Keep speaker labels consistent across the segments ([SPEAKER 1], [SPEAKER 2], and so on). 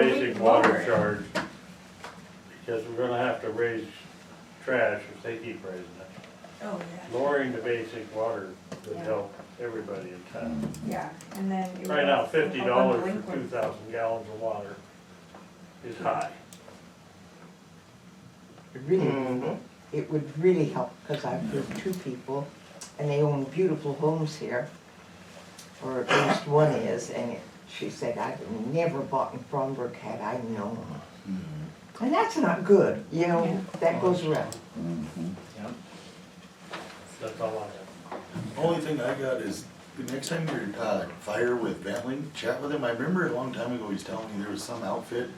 [SPEAKER 1] basic water charge, because we're gonna have to raise trash if they keep raising it.
[SPEAKER 2] Oh, yeah.
[SPEAKER 1] Lowering the basic water would
[SPEAKER 2] Yeah.
[SPEAKER 1] help everybody in town.
[SPEAKER 2] Yeah, and then. it
[SPEAKER 1] Right
[SPEAKER 2] would
[SPEAKER 1] now,
[SPEAKER 2] also
[SPEAKER 1] $50
[SPEAKER 2] help
[SPEAKER 1] for
[SPEAKER 2] delinquents.
[SPEAKER 1] 2,000 gallons of water is high.
[SPEAKER 3] It would really help, because I've heard two people, and they own beautiful homes here, or at least one is, and she said, I'd never bought in Fromberg had I known. And that's not good, you know,
[SPEAKER 2] Yeah.
[SPEAKER 3] that goes around.
[SPEAKER 4] Yep.
[SPEAKER 1] That's all I have.
[SPEAKER 5] Only thing I got is, the next time you're fire with Bentling, chat with him. I remember a long time ago, he was telling me there was some outfit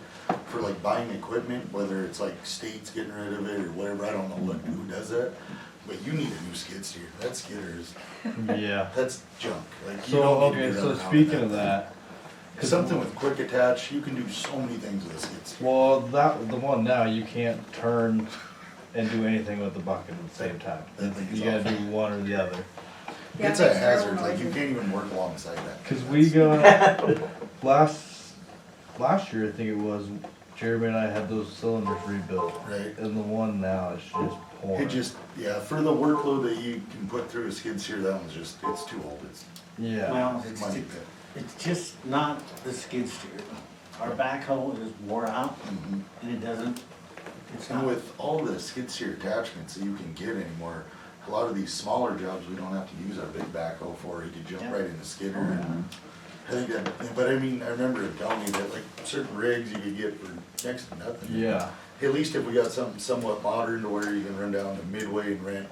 [SPEAKER 5] for like buying equipment, whether it's like states getting rid of it or whatever, I don't know who does that. But you need a new skid steer, that skidder is,
[SPEAKER 6] Yeah.
[SPEAKER 5] that's junk, like you
[SPEAKER 6] So,
[SPEAKER 5] don't need to
[SPEAKER 6] okay,
[SPEAKER 5] be
[SPEAKER 6] so
[SPEAKER 5] running around
[SPEAKER 6] speaking
[SPEAKER 5] with
[SPEAKER 6] of that,
[SPEAKER 5] Something with quick attach, you can do so many things with a skid steer.
[SPEAKER 6] well, the one now, you can't turn and do anything with the bucket at the same time.
[SPEAKER 5] That thing is
[SPEAKER 6] You gotta
[SPEAKER 5] awful.
[SPEAKER 6] do one or the other.
[SPEAKER 2] Yeah,
[SPEAKER 5] It's
[SPEAKER 2] it
[SPEAKER 5] a
[SPEAKER 2] makes terrible
[SPEAKER 5] hazard, like you
[SPEAKER 2] noises.
[SPEAKER 5] can't even work alongside that.
[SPEAKER 6] Cause we got, last year, I think it was, Jeremy and I had those cylinders rebuilt.
[SPEAKER 5] Right.
[SPEAKER 6] And the one now is just pouring.
[SPEAKER 5] It just, yeah, for the workload that you can put through a skid steer, that one's just, it's too old, it's
[SPEAKER 6] Yeah.
[SPEAKER 4] Well,
[SPEAKER 5] money pit.
[SPEAKER 4] it's just not the skid steer. Our backhoe is wore out
[SPEAKER 5] Mhm.
[SPEAKER 4] and it doesn't, it's
[SPEAKER 5] And
[SPEAKER 4] not.
[SPEAKER 5] with all the skid steer attachments that you can get anymore, a lot of these smaller jobs, we don't have to use our big backhoe for, you can jump
[SPEAKER 4] Yeah.
[SPEAKER 5] right in the skidder. And I think that, but I mean, I remember it telling me that like certain rigs you could get for next to nothing.
[SPEAKER 6] Yeah.
[SPEAKER 5] At least if we got something somewhat modern to where you can run down to Midway and rent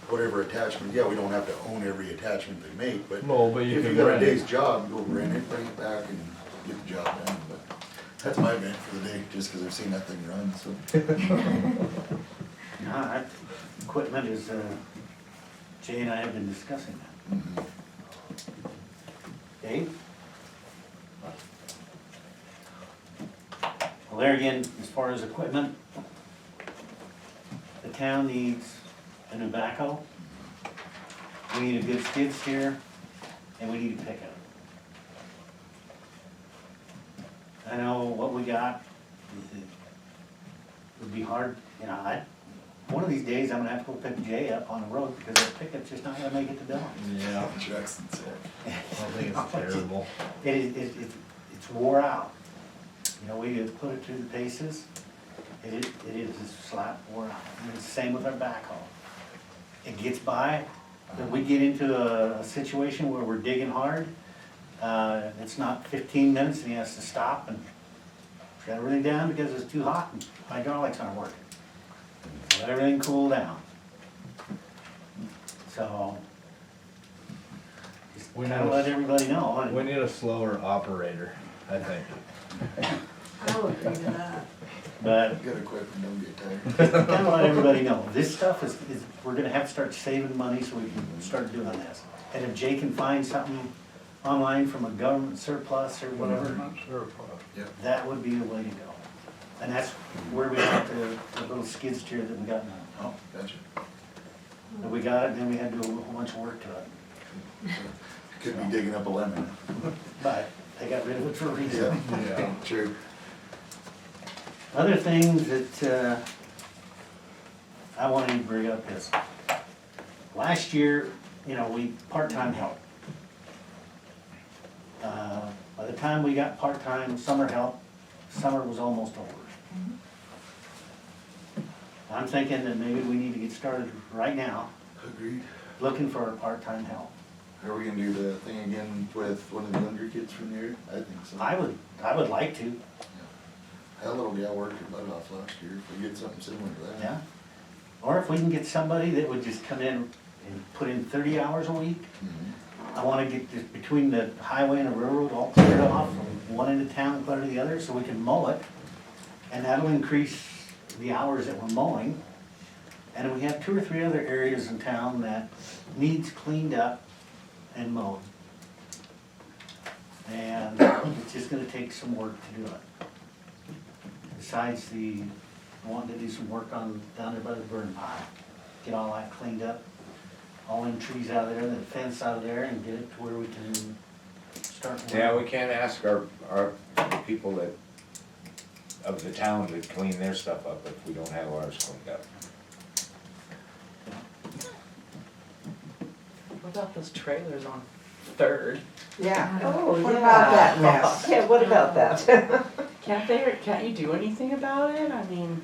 [SPEAKER 5] whatever attachment, yeah, we don't have to own every attachment they make, but
[SPEAKER 6] No, but you
[SPEAKER 5] if you
[SPEAKER 6] can
[SPEAKER 5] got a
[SPEAKER 6] rent it.
[SPEAKER 5] day's job, go rent it, bring it back and get the job done, but that's my event for the day, just cause I've seen that thing run, so.
[SPEAKER 4] No, that equipment is, Jay and I have been discussing that.
[SPEAKER 5] Mhm.
[SPEAKER 4] Dave? Well, there again, as far as equipment, the town needs a new backhoe. We need a good skid steer, and we need a pickup. I know what we got, it would be hard, you know, one of these days, I'm gonna have to go pick Jay up on the road, because that pickup's just not gonna make it to Billings.
[SPEAKER 6] Yeah.
[SPEAKER 5] Jackson said.
[SPEAKER 6] I think it's terrible.
[SPEAKER 4] It's wore out. You know, we have put it through the paces, it is just flat wore out. And it's the same with our backhoe. It gets by, but we get into a situation where we're digging hard, it's not 15 minutes and he has to stop and shut everything down because it's too hot and hydraulics aren't working. Let everything cool down. So, just
[SPEAKER 6] We
[SPEAKER 4] kinda
[SPEAKER 6] know.
[SPEAKER 4] let everybody know. and-
[SPEAKER 6] We need a slower operator, I think.
[SPEAKER 2] I would agree to that.
[SPEAKER 4] But
[SPEAKER 5] Good equipment, don't get tired.
[SPEAKER 4] kind of let everybody know, this stuff is, we're gonna have to start saving money so we can start doing this. And if Jay can find something online from a government surplus or whatever,
[SPEAKER 5] Yep.
[SPEAKER 4] that would be the way to go. And that's where we got the little skid steer that we got now.
[SPEAKER 5] Oh, gotcha.
[SPEAKER 4] And we got it, then we had to do a whole bunch of work to it.
[SPEAKER 5] Could be digging up a lemon.
[SPEAKER 4] But they got rid of it for a reason.
[SPEAKER 6] Yeah.
[SPEAKER 5] True.
[SPEAKER 4] Other things that I wanted to bring up is, last year, you know, we part-time help. By the time we got part-time summer help, summer was almost over. I'm thinking that maybe we need to get started right now,
[SPEAKER 5] Agreed.
[SPEAKER 4] looking for our part-time help.
[SPEAKER 5] Are we gonna do the thing again with one of the younger kids from here? I think so.
[SPEAKER 4] I would like to,
[SPEAKER 5] That little gal worked her butt off last year. If we get something similar to that.
[SPEAKER 4] yeah. Or if we can get somebody that would just come in and put in 30 hours a week.
[SPEAKER 5] Mhm.
[SPEAKER 4] I wanna get this, between the highway and the railroad all cleared off, from one end of town clear to the other, so we can mow it. And that'll increase the hours that we're mowing. And we have 2 or 3 other areas in town that needs cleaned up and mowed. And it's just gonna take some work to do it. Besides wanting to do some work on, down there by the burn pile. Get all that cleaned up, all them trees out of there, the fence out of there, and get it to where we can start.
[SPEAKER 7] Yeah, we can't ask our people that of the town to clean their stuff up if we don't have ours cleaned up.
[SPEAKER 8] What about those trailers on Third?
[SPEAKER 3] Yeah.
[SPEAKER 8] Oh,
[SPEAKER 3] What about that mess?
[SPEAKER 8] Yeah, what about that? Can't you do anything about it? I mean,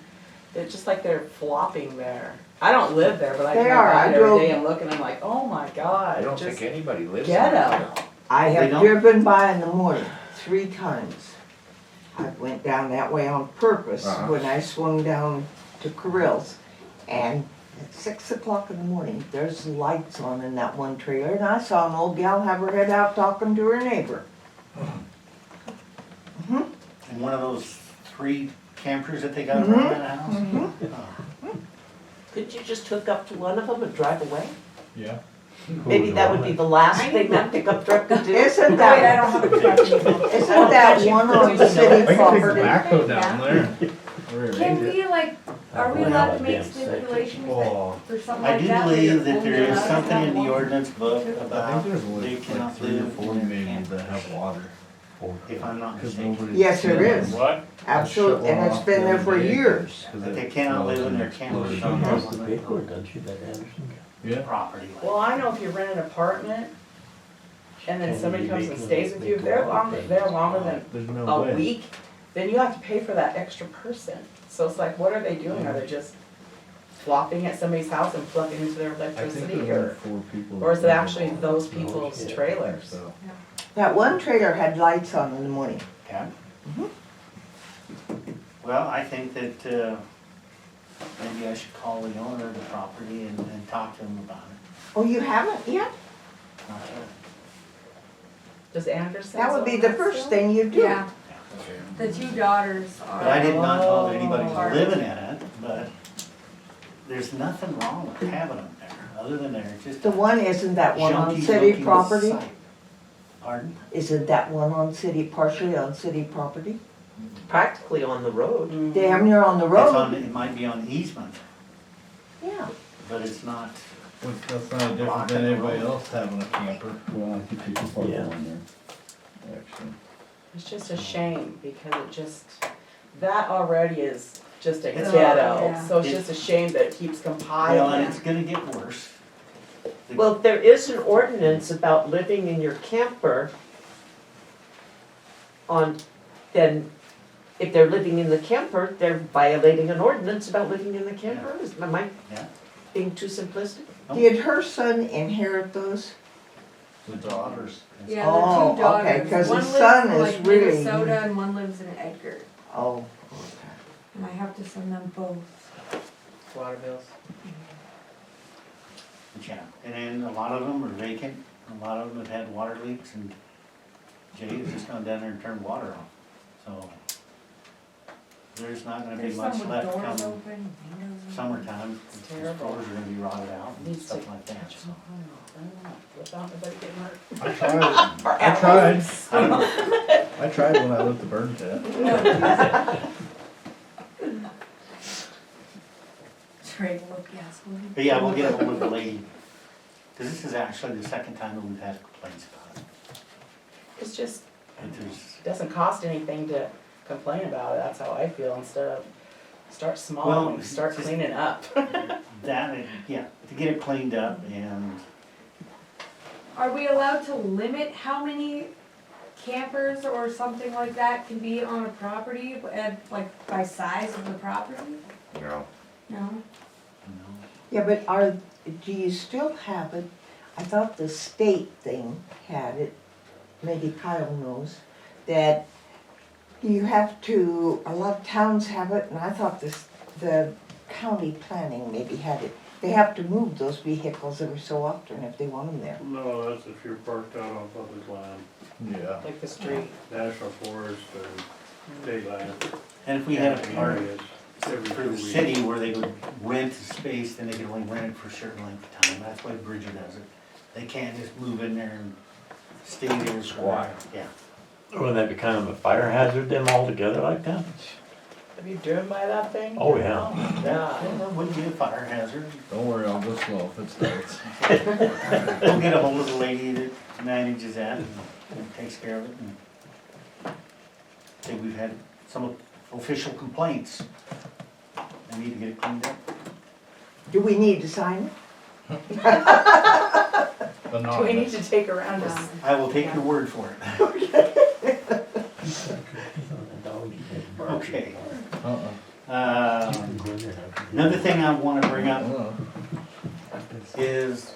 [SPEAKER 8] they're just like they're flopping there. I don't live there, but I
[SPEAKER 3] They
[SPEAKER 8] drive
[SPEAKER 3] are.
[SPEAKER 8] by
[SPEAKER 3] I
[SPEAKER 8] it every
[SPEAKER 3] drove-
[SPEAKER 8] day and look and I'm like, oh my God.
[SPEAKER 7] I don't
[SPEAKER 8] just
[SPEAKER 7] think anybody lives
[SPEAKER 8] get
[SPEAKER 7] there.
[SPEAKER 8] 'em.
[SPEAKER 3] I
[SPEAKER 4] They
[SPEAKER 3] have
[SPEAKER 4] don't?
[SPEAKER 3] driven by in the morning 3 times. I went down that way on purpose
[SPEAKER 7] Uh-huh.
[SPEAKER 3] when I swung down to Carril's. And at 6 o'clock in the morning, there's lights on in that one trailer, and I saw an old gal have her head out talking to her neighbor.
[SPEAKER 4] And one of those 3 campers that they got
[SPEAKER 3] Mhm.
[SPEAKER 4] around that house?
[SPEAKER 3] Mhm.
[SPEAKER 4] Oh.
[SPEAKER 9] Couldn't you just hook up to one of them and drive away?
[SPEAKER 6] Yeah.
[SPEAKER 9] Maybe that would be the last thing that pickup truck could do.
[SPEAKER 3] Isn't
[SPEAKER 2] Wait, I
[SPEAKER 3] that,
[SPEAKER 2] don't have a truck anymore.
[SPEAKER 3] isn't that one on city
[SPEAKER 6] I can take the
[SPEAKER 3] property?
[SPEAKER 6] backhoe down there.
[SPEAKER 2] Can we like, are we allowed to make stipulations
[SPEAKER 6] Oh,
[SPEAKER 2] for something
[SPEAKER 4] I
[SPEAKER 2] like
[SPEAKER 4] do
[SPEAKER 2] that?
[SPEAKER 4] believe that
[SPEAKER 2] Only
[SPEAKER 4] there is
[SPEAKER 2] allowed to
[SPEAKER 4] something
[SPEAKER 2] have
[SPEAKER 4] in the
[SPEAKER 2] one?
[SPEAKER 4] ordinance book
[SPEAKER 6] I
[SPEAKER 4] about
[SPEAKER 6] think there's
[SPEAKER 4] they
[SPEAKER 6] like
[SPEAKER 4] cannot
[SPEAKER 6] 3 or
[SPEAKER 4] live
[SPEAKER 6] 4
[SPEAKER 4] in their
[SPEAKER 6] maybe
[SPEAKER 4] camper,
[SPEAKER 6] that have water.
[SPEAKER 4] if I'm not
[SPEAKER 6] Because
[SPEAKER 4] mistaken.
[SPEAKER 6] nobody.
[SPEAKER 3] Yes, there is.
[SPEAKER 1] What?
[SPEAKER 3] Absolutely, and it's been there for years.
[SPEAKER 4] That they cannot live in their camper on
[SPEAKER 6] Yeah.
[SPEAKER 4] property.
[SPEAKER 8] Well, I know if you rent an apartment and then somebody comes and stays with you, if they're longer than
[SPEAKER 6] There's no
[SPEAKER 8] a
[SPEAKER 6] way.
[SPEAKER 8] week, then you have to pay for that extra person. So it's like, what are they doing? Are they just flopping at somebody's house and plugging into their
[SPEAKER 6] I think
[SPEAKER 8] electricity
[SPEAKER 6] there's only
[SPEAKER 8] or?
[SPEAKER 6] 4 people.
[SPEAKER 8] or is it
[SPEAKER 6] that
[SPEAKER 8] actually
[SPEAKER 6] live
[SPEAKER 8] those
[SPEAKER 6] on
[SPEAKER 8] people's
[SPEAKER 6] it,
[SPEAKER 8] trailers?
[SPEAKER 6] so.
[SPEAKER 3] That one trailer had lights on in the morning.
[SPEAKER 4] Yeah.
[SPEAKER 3] Mhm.
[SPEAKER 4] Well, I think that, maybe I should call the owner of the property and talk to him about it.
[SPEAKER 3] Oh, you haven't yet?
[SPEAKER 4] Not sure.
[SPEAKER 8] Does Anderson?
[SPEAKER 3] That would be the first thing you do.
[SPEAKER 2] Yeah, the 2 daughters are.
[SPEAKER 4] But I did not know that anybody was
[SPEAKER 2] Oh.
[SPEAKER 4] living in it, but there's nothing wrong with having them there, other than they're just.
[SPEAKER 3] The one, isn't that one on
[SPEAKER 4] junky
[SPEAKER 3] city
[SPEAKER 4] looking
[SPEAKER 3] property?
[SPEAKER 4] site. Pardon?
[SPEAKER 3] Isn't that one on city, partially on city property?
[SPEAKER 9] Practically on the road.
[SPEAKER 8] Mm-hmm.
[SPEAKER 3] Damn near on the
[SPEAKER 4] It's on,
[SPEAKER 3] road.
[SPEAKER 4] it might be on easement,
[SPEAKER 3] Yeah.
[SPEAKER 4] but it's not.
[SPEAKER 6] Well, that's not different than anybody else having a camper. Well, I think people park on there. Actually.
[SPEAKER 8] It's just a shame because it just, that already is just a
[SPEAKER 4] It's-
[SPEAKER 8] ghetto.
[SPEAKER 2] Yeah.
[SPEAKER 8] So it's just a shame that it keeps
[SPEAKER 4] Well, and
[SPEAKER 8] compiling.
[SPEAKER 4] it's gonna get worse.
[SPEAKER 9] Well, there is an ordinance about living in your camper then if they're living in the camper, they're violating an ordinance about living in the camper. Am I
[SPEAKER 4] Yeah.
[SPEAKER 9] being too simplistic?
[SPEAKER 3] Did her son inherit those?
[SPEAKER 6] The daughters.
[SPEAKER 2] Yeah,
[SPEAKER 3] Oh,
[SPEAKER 2] the 2 daughters.
[SPEAKER 3] okay, 'cause
[SPEAKER 2] One
[SPEAKER 3] the
[SPEAKER 2] lives
[SPEAKER 3] son
[SPEAKER 2] in,
[SPEAKER 3] is
[SPEAKER 2] like,
[SPEAKER 3] really-
[SPEAKER 2] Minnesota and one lives in Edgar,
[SPEAKER 3] Oh,
[SPEAKER 2] and I have to send them both.
[SPEAKER 8] Water bills.
[SPEAKER 4] But yeah, and then a lot of them are vacant, a lot of them have had water leaks, and Jay has just gone down there and turned water off, so. There's not gonna be
[SPEAKER 2] There's
[SPEAKER 4] much
[SPEAKER 2] some with
[SPEAKER 4] left
[SPEAKER 2] doors
[SPEAKER 4] come
[SPEAKER 2] open, windows open.
[SPEAKER 4] summertime, the
[SPEAKER 8] terrible.
[SPEAKER 4] floors are gonna be rotted out and
[SPEAKER 8] Needs to
[SPEAKER 4] stuff like that,
[SPEAKER 8] catch
[SPEAKER 4] so.
[SPEAKER 8] without nobody getting hurt.
[SPEAKER 6] I tried. I tried.
[SPEAKER 4] I don't know.
[SPEAKER 6] I tried when I lit the burn pit.
[SPEAKER 2] Trade look, yes.
[SPEAKER 4] But yeah, we'll get ahold of the lady, cause this is actually the second time that we've had complaints about it.
[SPEAKER 8] It's just,
[SPEAKER 4] But there's,
[SPEAKER 8] it doesn't cost anything to complain about it. That's how I feel instead of start small
[SPEAKER 4] Well,
[SPEAKER 8] and start
[SPEAKER 4] just-
[SPEAKER 8] cleaning up.
[SPEAKER 4] that, yeah, to get it cleaned up and,
[SPEAKER 2] Are we allowed to limit how many campers or something like that can be on a property, like by size of the property?
[SPEAKER 7] No.
[SPEAKER 2] No?
[SPEAKER 4] you know,
[SPEAKER 3] yeah, but do you still have it? I thought the state thing had it, maybe Kyle knows, that you have to, a lot of towns have it, and I thought the county planning maybe had it. They have to move those vehicles every so often if they want them there.
[SPEAKER 1] No, that's if you're parked out on public land,
[SPEAKER 6] Yeah.
[SPEAKER 8] Like the street.
[SPEAKER 1] national forest and state land.
[SPEAKER 4] and if we had a part
[SPEAKER 1] Areas, every
[SPEAKER 4] for
[SPEAKER 1] 2
[SPEAKER 4] the
[SPEAKER 1] weeks.
[SPEAKER 4] city where they would rent a space, then they could only rent it for a certain length of time, that's why Bridger does it. They can't just move in there and stay there for,
[SPEAKER 7] Why?
[SPEAKER 4] yeah.
[SPEAKER 10] Wouldn't that be kind of a fire hazard then altogether like that?
[SPEAKER 8] Have you driven by that thing?
[SPEAKER 10] Oh, yeah.
[SPEAKER 8] Yeah.
[SPEAKER 4] That wouldn't be a fire hazard.
[SPEAKER 6] Don't worry, I'll go slow if it starts.
[SPEAKER 4] We'll get a hold of the lady that manages that and takes care of it. And I think we've had some official complaints. I need to get it cleaned up.
[SPEAKER 3] Do we need to sign it?
[SPEAKER 8] Do we need to take around this?
[SPEAKER 4] I will take your word for it. Okay. Another thing I want to bring up is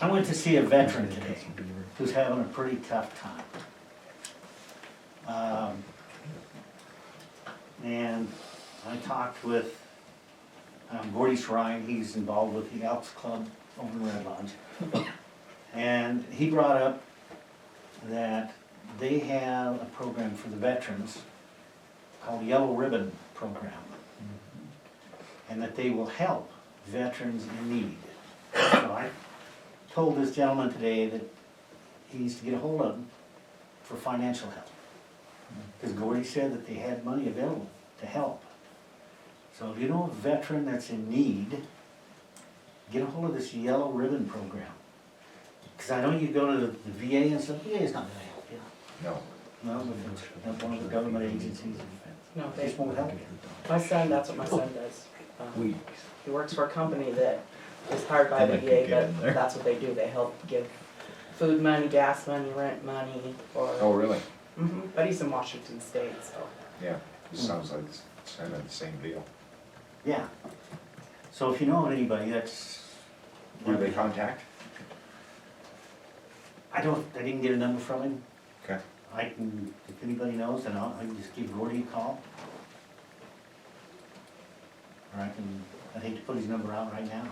[SPEAKER 4] I went to see a veteran today who's having a pretty tough time. And I talked with Gordy Shrine, he's involved with the Elks Club over in Red Lodge. And he brought up that they have a program for the veterans called Yellow Ribbon Program. And that they will help veterans in need. So I told this gentleman today that he needs to get a hold of them for financial help. Because Gordy said that they had money available to help. So if you know a veteran that's in need, get a hold of this Yellow Ribbon Program. Because I know you go to the VA and stuff, VA is not gonna help you.
[SPEAKER 7] No.
[SPEAKER 4] No, but it's one of the government agencies.
[SPEAKER 8] No,
[SPEAKER 4] They just won't help you.
[SPEAKER 8] my son, that's what my son does. He works for a company that is hired by the
[SPEAKER 6] Then I could
[SPEAKER 8] VA,
[SPEAKER 6] get in
[SPEAKER 8] but
[SPEAKER 6] there.
[SPEAKER 8] that's what they do, they help give food money, gas money, rent money, or.
[SPEAKER 7] Oh, really?
[SPEAKER 8] But he's in Washington State, so.
[SPEAKER 7] Yeah, sounds like it's kind of the same deal.
[SPEAKER 4] Yeah. So if you know of anybody that's.
[SPEAKER 7] Who do they contact?
[SPEAKER 4] I didn't get a number from him.
[SPEAKER 7] Okay.
[SPEAKER 4] I can, if anybody knows, then I can just give Gordy a call. Or I'd hate to put his number out right now.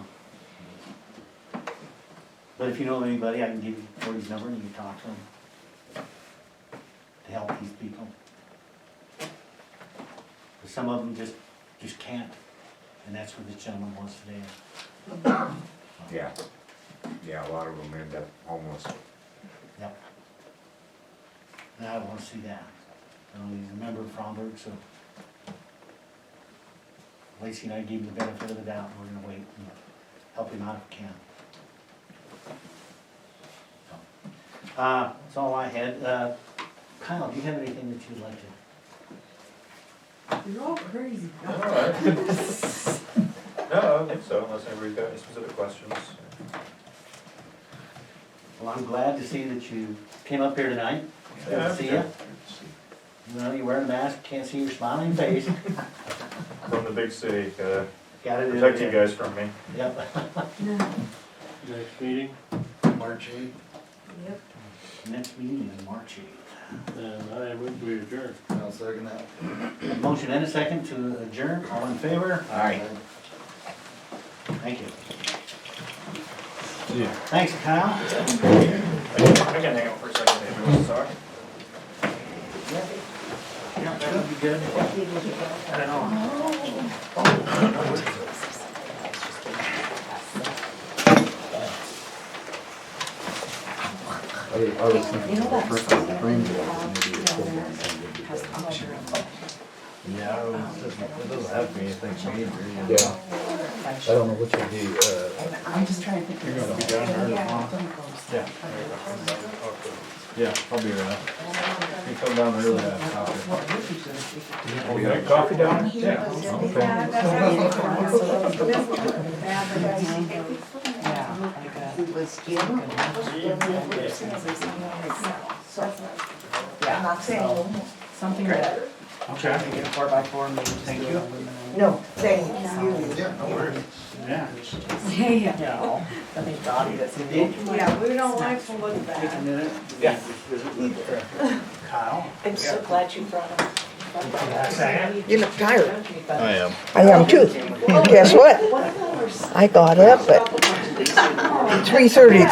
[SPEAKER 4] But if you know of anybody, I can give you Gordy's number and you can talk to him. To help these people. But some of them just can't, and that's what this gentleman wants today.
[SPEAKER 7] Yeah. Yeah, a lot of them end up homeless.
[SPEAKER 4] Yep. And I want to see that. He's a member of Fromberg, so Lacey and I gave him the benefit of the doubt, and we're gonna wait and help him out if we can. So, that's all I had. Kyle, do you have anything that you'd like to?
[SPEAKER 2] You're all crazy.
[SPEAKER 11] No, I don't think so, unless anybody's got any specific questions.
[SPEAKER 4] Well, I'm glad to see that you came up here tonight. Good
[SPEAKER 11] Yeah,
[SPEAKER 4] to see
[SPEAKER 11] sure.
[SPEAKER 4] you. You know, you're wearing a mask, can't see your smiling face.
[SPEAKER 11] From the big city,
[SPEAKER 4] Got it.
[SPEAKER 11] protect you guys from me.
[SPEAKER 4] Yep.
[SPEAKER 1] Next meeting,
[SPEAKER 5] March 8th.
[SPEAKER 2] Yep.
[SPEAKER 4] Next meeting is March 8th.
[SPEAKER 1] and I would be adjourned.
[SPEAKER 5] I'll second that.
[SPEAKER 4] A motion and a second to adjourn, all in favor?
[SPEAKER 7] Aye.
[SPEAKER 4] Thank you.
[SPEAKER 6] Yeah.
[SPEAKER 4] Thanks, Kyle.
[SPEAKER 11] I can hang out for a second if you want to talk.
[SPEAKER 4] Yeah, that would be good. I don't know.
[SPEAKER 6] I was thinking of the first one, the frame board, maybe a full one, yeah, it doesn't have to be anything major, you know. I don't know which will be,
[SPEAKER 8] I'm just trying to think.
[SPEAKER 6] You're gonna be down there tomorrow? Yeah. Yeah, I'll be around. You come down early, I'll have coffee. Oh, you got coffee down? Yeah.
[SPEAKER 3] I'm not saying,
[SPEAKER 8] Something that,
[SPEAKER 4] Okay.
[SPEAKER 8] you get a 4x4 maybe. Thank you.
[SPEAKER 3] no, saying you.
[SPEAKER 5] Yeah, no worries.
[SPEAKER 4] Yeah.
[SPEAKER 8] Yeah, I think Dottie that's in the.
[SPEAKER 2] Yeah, we don't like to look
[SPEAKER 4] Take a
[SPEAKER 2] bad.
[SPEAKER 4] minute.
[SPEAKER 8] Yeah.
[SPEAKER 4] Visit with Kyle.
[SPEAKER 9] I'm so glad you brought up.
[SPEAKER 3] You look tired.
[SPEAKER 6] I am.
[SPEAKER 3] I am too. Guess what? I got up at 3:30